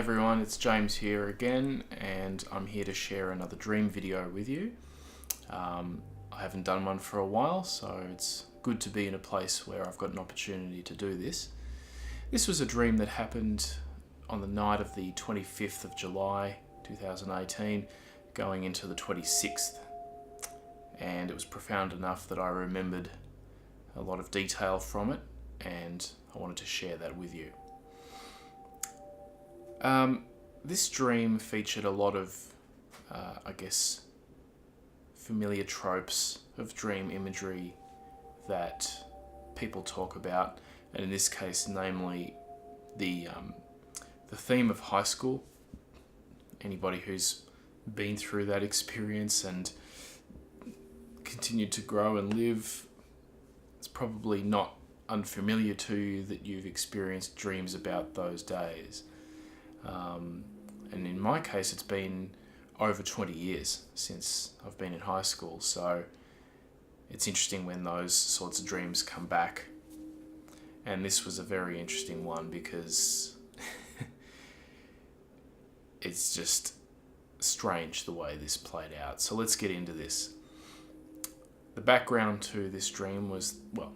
everyone, it's James here again, and I'm here to share another dream video with you. I haven't done one for a while, so it's good to be in a place where I've got an opportunity to do this. This was a dream that happened on the night of the 25th of July 2018, going into the 26th, and it was profound enough that I remembered a lot of detail from it, and I wanted to share that with you. This dream featured a lot of, familiar tropes of dream imagery that people talk about, and in this case, namely the theme of high school. Anybody who's been through that experience and continued to grow and live, it's probably not unfamiliar to you that you've experienced dreams about those days. And in my case, it's been over 20 years since I've been in high school, so it's interesting when those sorts of dreams come back. And this was a very interesting one because it's just strange the way this played out. So let's get into this. The background to this dream was, the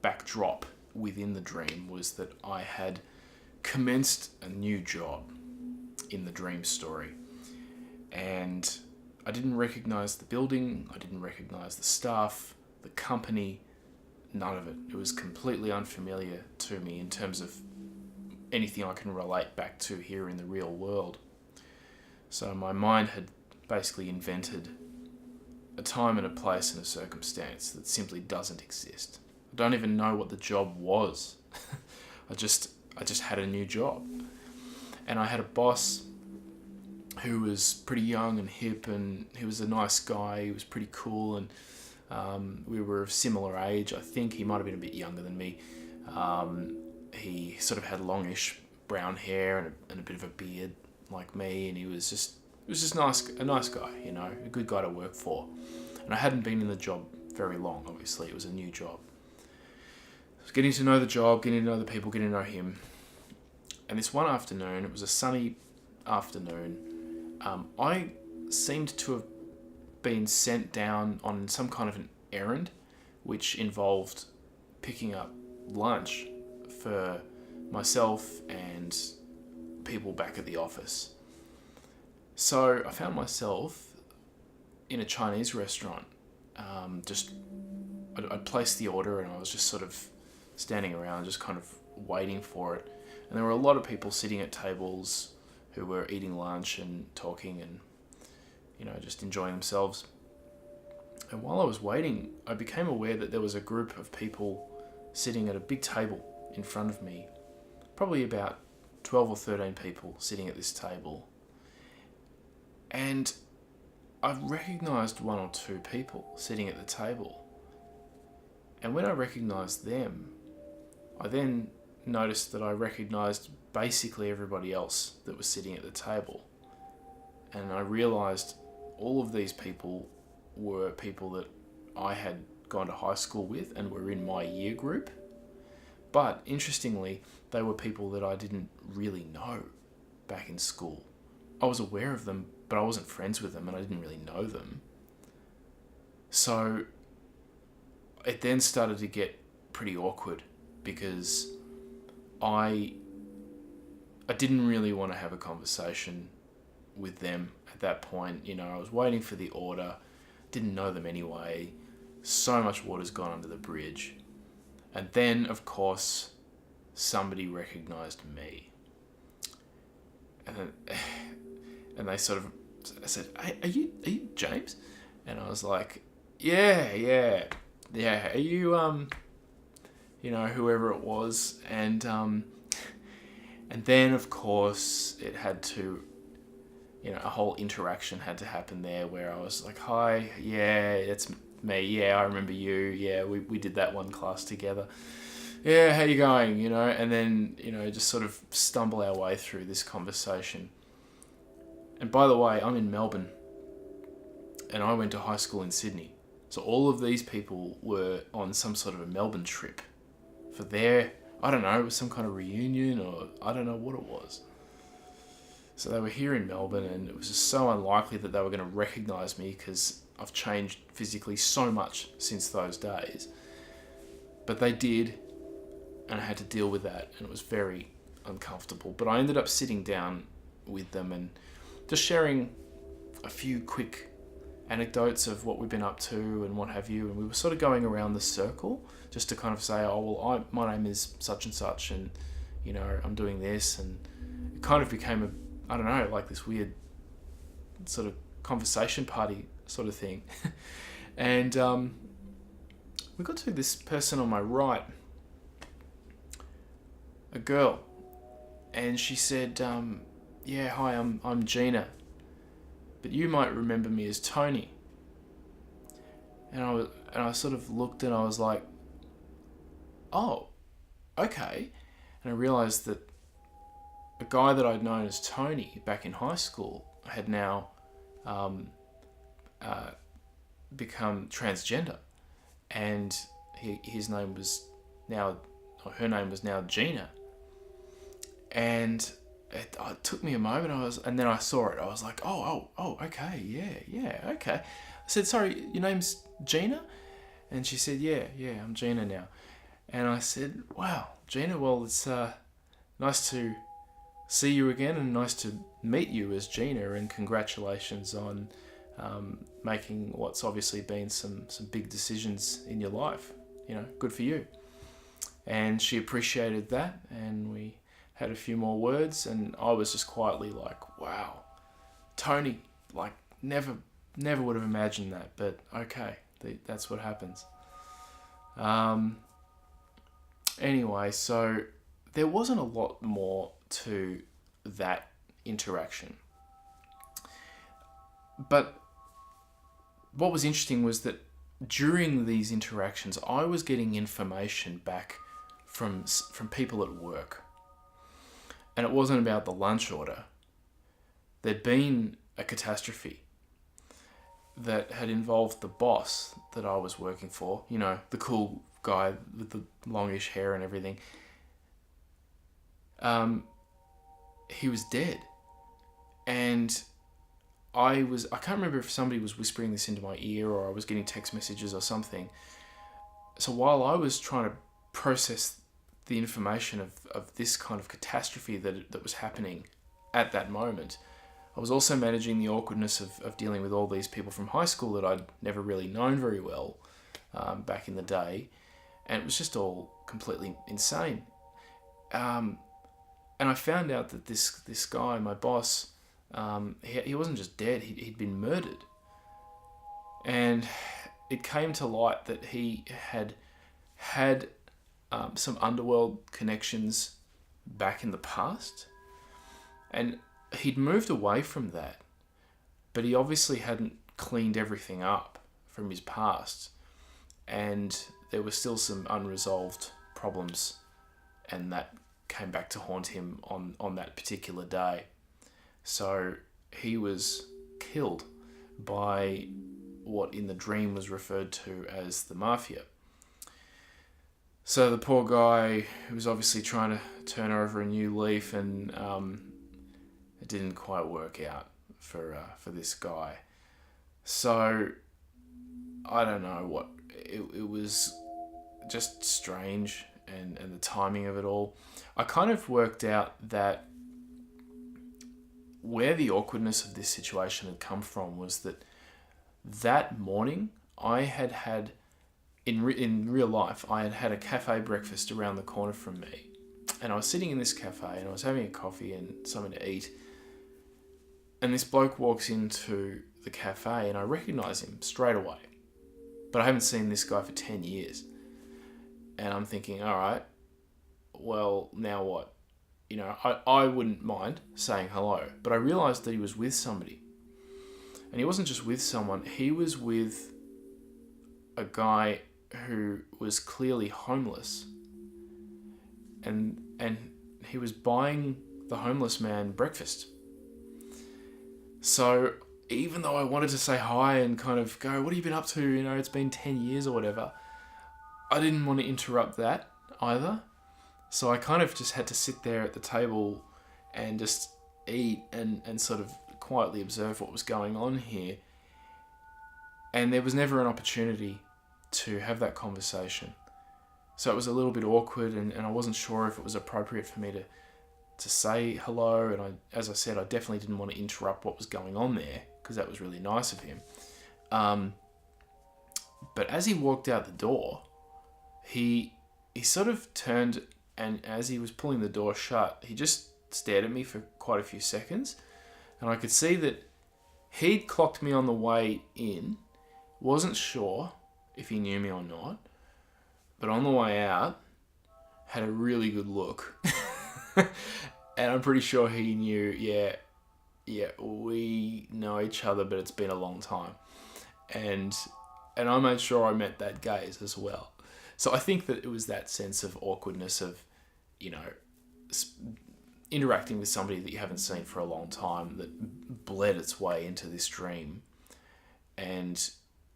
backdrop within the dream was that I had commenced a new job in the dream story, and I didn't recognize the building, I didn't recognize the staff, the company, none of it. It was completely unfamiliar to me in terms of anything I can relate back to here in the real world. So my mind had basically invented a time and a place and a circumstance that simply doesn't exist. I don't even know what the job was. I just had a new job, and I had a boss who was pretty young and hip, and he was a nice guy. He was pretty cool, and we were of similar age. I think he might have been a bit younger than me. He sort of had longish brown hair and a bit of a beard like me, and he was just a nice guy, a good guy to work for. And I hadn't been in the job very long. Obviously, it was a new job. I was getting to know the job, getting to know the people, getting to know him. And this one afternoon, it was a sunny afternoon, I seemed to have been sent down on some kind of an errand which involved picking up lunch for myself and people back at the office. So I found myself in a Chinese restaurant. I'd placed the order and I was just sort of standing around, just kind of waiting for it. And there were a lot of people sitting at tables who were eating lunch and talking and, just enjoying themselves. And while I was waiting, I became aware that there was a group of people sitting at a big table in front of me. Probably about 12 or 13 people sitting at this table. And I recognized one or two people sitting at the table. And when I recognized them, I then noticed that I recognized basically everybody else that was sitting at the table. And I realized all of these people were people that I had gone to high school with and were in my year group. But interestingly, they were people that I didn't really know back in school. I was aware of them, but I wasn't friends with them and I didn't really know them. So it then started to get pretty awkward because I didn't really want to have a conversation with them at that point. I was waiting for the order, didn't know them anyway. So much water's gone under the bridge. And then, of course, somebody recognized me. And they sort of said, "Hey, are you James?" And I was like, yeah. Are you, whoever it was. And then, of course, it had to, a whole interaction had to happen there where I was like, "Hi, yeah, it's me. Yeah, I remember you. Yeah, we did that one class together. Yeah, how you going?" And then, just sort of stumble our way through this conversation. And by the way, I'm in Melbourne and I went to high school in Sydney. So all of these people were on some sort of a Melbourne trip for their, I don't know, it was some kind of reunion or I don't know what it was. So they were here in Melbourne, and it was just so unlikely that they were going to recognise me because I've changed physically so much since those days. But they did, and I had to deal with that, and it was very uncomfortable. But I ended up sitting down with them and just sharing a few quick anecdotes of what we've been up to and what have you. And we were sort of going around the circle just to kind of say, oh, well, my name is such and such, and, you know, I'm doing this. And it kind of became I don't know, like this weird sort of conversation party sort of thing. And we got to this person on my right, a girl, and she said, yeah, hi, I'm Gina, but you might remember me as Tony. And I sort of looked and I was like, oh, okay. And I realised that a guy that I'd known as Tony back in high school had now become transgender, and his name was now, or her name was now Gina. And it took me a moment. And then I saw it. I was like, oh, okay, yeah, okay. I said, sorry, your name's Gina? And she said, yeah, I'm Gina now. And I said, wow, Gina, well, it's nice to see you again, and nice to meet you as Gina, and congratulations on making what's obviously been some big decisions in your life. You know, good for you. And she appreciated that, and we had a few more words, and I was just quietly like, wow, Tony, like never would have imagined that, but okay, that's what happens. Anyway, so there wasn't a lot more to that interaction. But what was interesting was that during these interactions, I was getting information back from people at work. And it wasn't about the lunch order. There'd been a catastrophe that had involved the boss that I was working for, you know, the cool guy with the longish hair and everything. He was dead. And I can't remember if somebody was whispering this into my ear or I was getting text messages or something. So while I was trying to process the information of this kind of catastrophe that was happening at that moment, I was also managing the awkwardness of dealing with all these people from high school that I'd never really known very well back in the day. And it was just all completely insane. And I found out that this guy, my boss, he wasn't just dead, he'd been murdered. And it came to light that he had some underworld connections back in the past. And he'd moved away from that, but he obviously hadn't cleaned everything up from his past. And there were still some unresolved problems, and that came back to haunt him on that particular day. So he was killed by what in the dream was referred to as the mafia. So the poor guy was obviously trying to turn over a new leaf, and it didn't quite work out for this guy. So I don't know what it was, just strange, and the timing of it all. I kind of worked out that where the awkwardness of this situation had come from was that morning I had in real life, I had a cafe breakfast around the corner from me. And I was sitting in this cafe and I was having a coffee and something to eat. And this bloke walks into the cafe and I recognise him straight away. But I haven't seen this guy for 10 years. And I'm thinking, all right, well, now what? You know, I wouldn't mind saying hello. But I realised that he was with somebody. And he wasn't just with someone, he was with a guy who was clearly homeless. And he was buying the homeless man breakfast. So even though I wanted to say hi and kind of go, what have you been up to? You know, it's been 10 years or whatever. I didn't want to interrupt that either. So I kind of just had to sit there at the table and just eat and sort of quietly observe what was going on here. And there was never an opportunity to have that conversation. So it was a little bit awkward, and I wasn't sure if it was appropriate for me to say hello. And as I said, I definitely didn't want to interrupt what was going on there, because that was really nice of him. But as he walked out the door, he sort of turned, and as he was pulling the door shut, he just stared at me for quite a few seconds. And I could see that he'd clocked me on the way in, wasn't sure if he knew me or not, but on the way out, had a really good look. And I'm pretty sure he knew, yeah, we know each other, but it's been a long time. And I made sure I met that gaze as well. So I think that it was that sense of awkwardness of, interacting with somebody that you haven't seen for a long time that bled its way into this dream and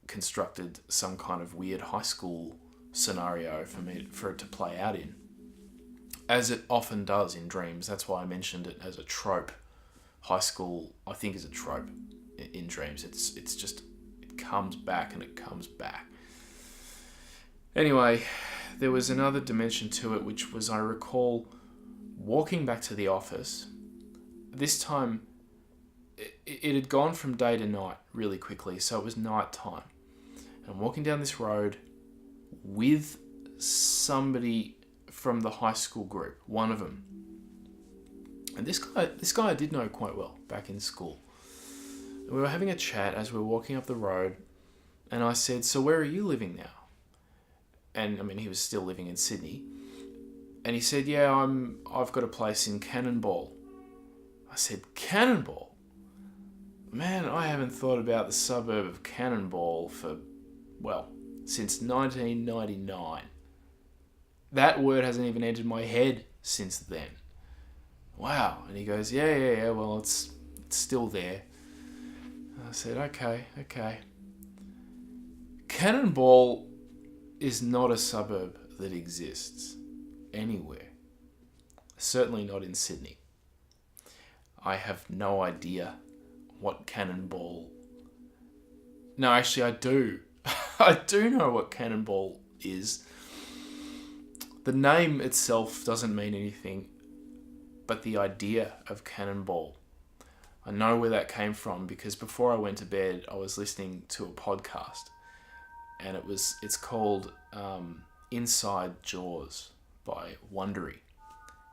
constructed some kind of weird high school scenario for it to play out in, as it often does in dreams. That's why I mentioned it as a trope. High school, I think, is a trope in dreams. It's just, it comes back and it comes back. Anyway, there was another dimension to it, which was, I recall walking back to the office. This time, it had gone from day to night really quickly, so it was night time. And I'm walking down this road with somebody from the high school group, one of them. And this guy I did know quite well back in school. We were having a chat as we were walking up the road, and I said, "So where are you living now?" And he was still living in Sydney. And he said, "Yeah, I've got a place in Cannonball." I said, "Cannonball? Man, I haven't thought about the suburb of Cannonball since 1999. That word hasn't even entered my head since then." Wow. And he goes, yeah, well, it's still there. And I said, okay. Cannonball is not a suburb that exists anywhere. Certainly not in Sydney. I have no idea what Cannonball... No, actually I do. I do know what Cannonball is. The name itself doesn't mean anything, but the idea of Cannonball. I know where that came from, because before I went to bed, I was listening to a podcast, and it's called Inside Jaws by Wondery.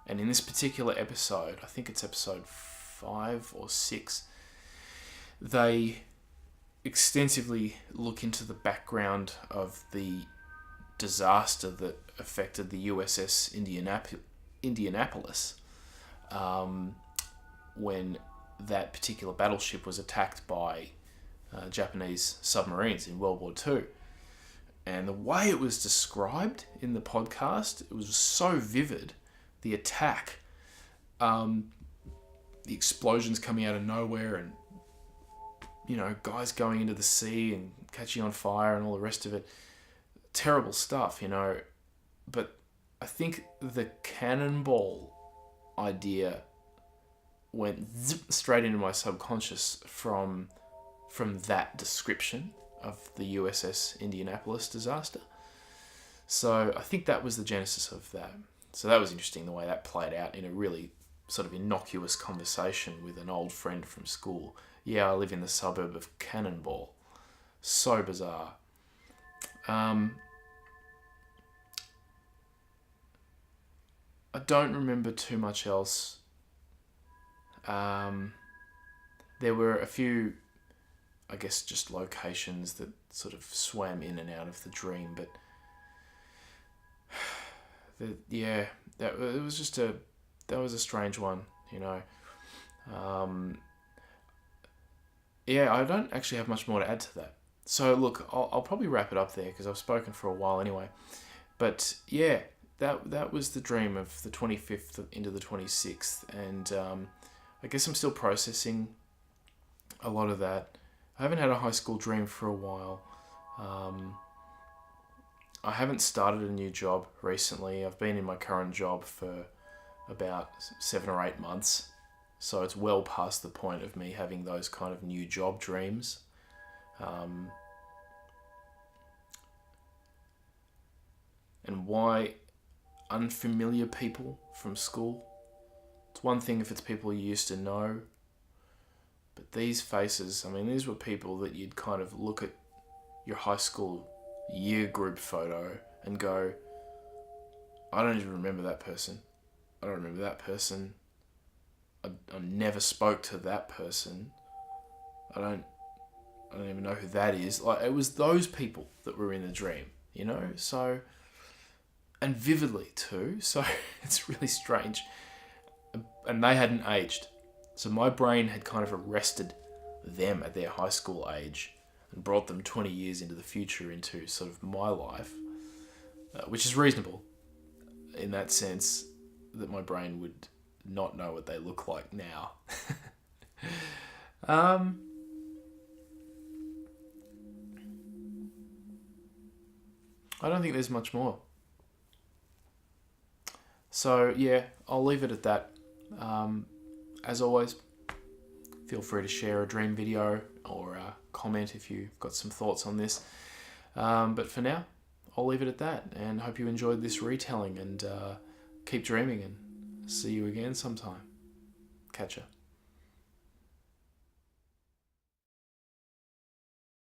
And in this particular episode, I think it's episode 5 or 6, they extensively look into the background of the disaster that affected the USS Indianapolis when that particular battleship was attacked by Japanese submarines in World War II. And the way it was described in the podcast, it was so vivid. The attack, the explosions coming out of nowhere, and guys going into the sea and catching on fire and all the rest of it. Terrible stuff, But I think the Cannonball idea went straight into my subconscious from that description of the USS Indianapolis disaster. So I think that was the genesis of that. So that was interesting, the way that played out in a really sort of innocuous conversation with an old friend from school. Yeah, I live in the suburb of Cannonball. So bizarre. I don't remember too much else. There were a few, I guess, just locations that sort of swam in and out of the dream, but that was a strange one, I don't actually have much more to add to that. So look, I'll probably wrap it up there, because I've spoken for a while anyway. But yeah, that was the dream of the 25th into the 26th, and I guess I'm still processing a lot of that. I haven't had a high school dream for a while. I haven't started a new job recently. I've been in my current job for about 7 or 8 months. So it's well past the point of me having those kind of new job dreams. And why unfamiliar people from school? It's one thing if it's people you used to know, but these faces, I mean, these were people that you'd kind of look at your high school year group photo and go, I don't even remember that person. I don't remember that person. I never spoke to that person. I don't even know who that is. Like, it was those people that were in the dream, you know? So, and vividly too. So it's really strange. And they hadn't aged. So my brain had kind of arrested them at their high school age and brought them 20 years into the future, into sort of my life, which is reasonable in that sense, that my brain would not know what they look like now. I don't think there's much more. So yeah, I'll leave it at that. As always, feel free to share a dream video or comment if you've got some thoughts on this. But for now, I'll leave it at that, and hope you enjoyed this retelling, and keep dreaming, and see you again sometime. Catch ya.